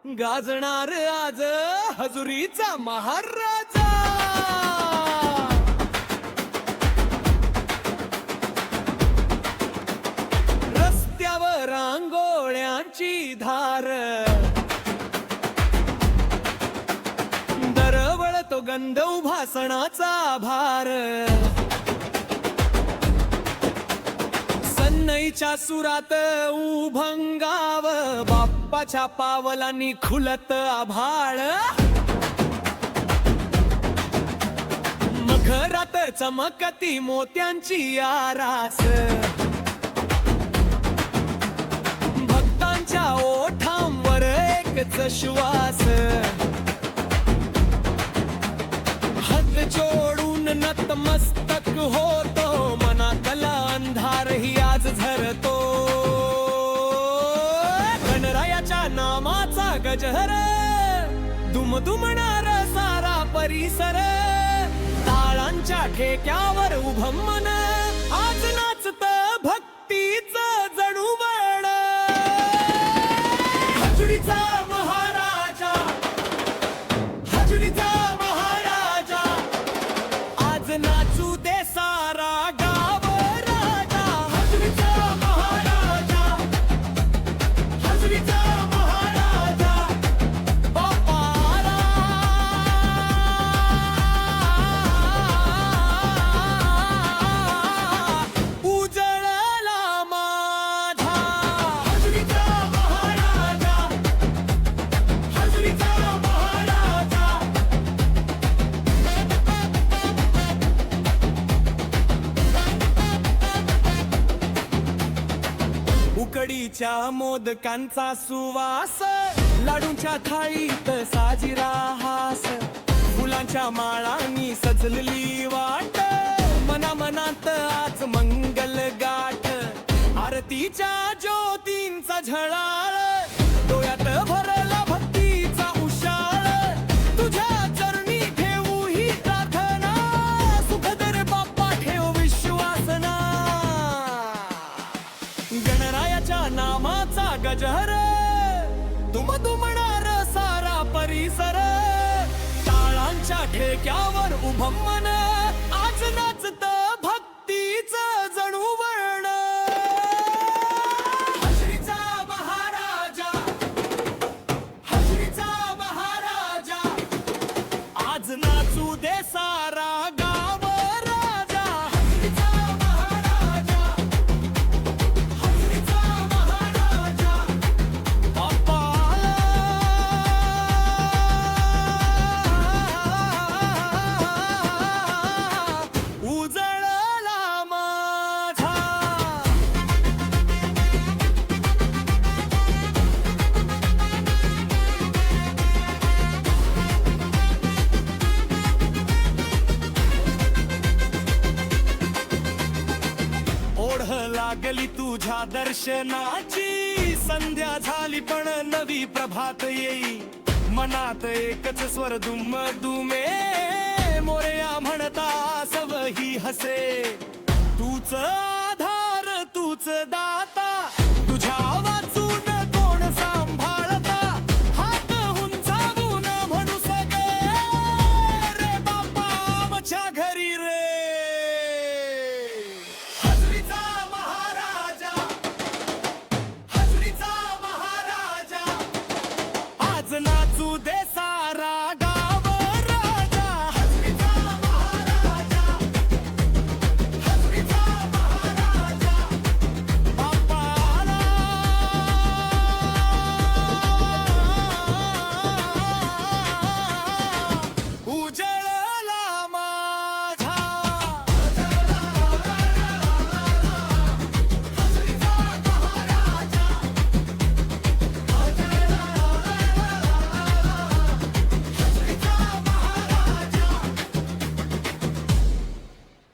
गाजणार आज हजुरीचा महाराजा. रस्त्यावर रांगोळ्यांची धार, दरवळतो गंध भासणाचा भार. सन्नईच्या सुरात उभंगाव, बाप्पाच्या पावलांनी खुलत आभाळ. मखरात चमकती मोत्यांची आरास, भक्तांच्या ओठांवर एकच श्वास. हात जोडून नतमस्तक होतो, मनातला अंधारही आज झरतो. गणरायाच्या नामाचा गजर, दुमदुमणार सारा परिसर. ताळांच्या ठेक्यावर उभं मन, आज नाचत भक्तीचं जणू वळ. हजुरीचा महाराजा, हजुरीचा महाराजा, आज नाचू दे सारा गाव राजा. हजुरीचा महाराजा, हजुरीचा महाराजा, बाप्पाला उजळला माझा. हजुरीचा महाराजा, हजुरीचा महाराजा. उकडीच्या मोदकांचा सुवास, लाडूंच्या थाळीत साजिरा हास. फुलांच्या माळांनी सजलेली वाट, मनामनात आज मंगल गाठ. आरतीच्या ज्योतींचा झळाळ, डोळ्यात भरला भक्तीचा उशाळ. तुझ्या चरणी ठेवू ही प्रार्थना, सुखदर बाप्पा ठेव विश्वासना. गणरायाच्या नामाचा गजर, दुमदुमणार सारा परिसर. टाळांच्या ठेक्यावर उभं मन, आज नाचत भक्तीचं जणू वळण. हजुरीचा महाराजा, हजुरीचा महाराजा, आज नाचू दे सारा गाव राजा. हजुरीचा महाराजा, हजुरीचा महाराजा, बाप्पाला उजळला माझा. ओढ लागली तुझ्या दर्शनाची, संध्या झाली पण नवी प्रभात येई. मनात एकच स्वर दुम दुमे, मोरया म्हणता सवही हसे. तूच आधार, तूच दाता, तुझ्या वाचून कोण सांभाळता. हात हुंचावून म्हणू सगळे, रे बाप्पा आमच्या घरी रे. हजुरीचा महाराजा, हजुरीचा महाराजा, आज नाचू दे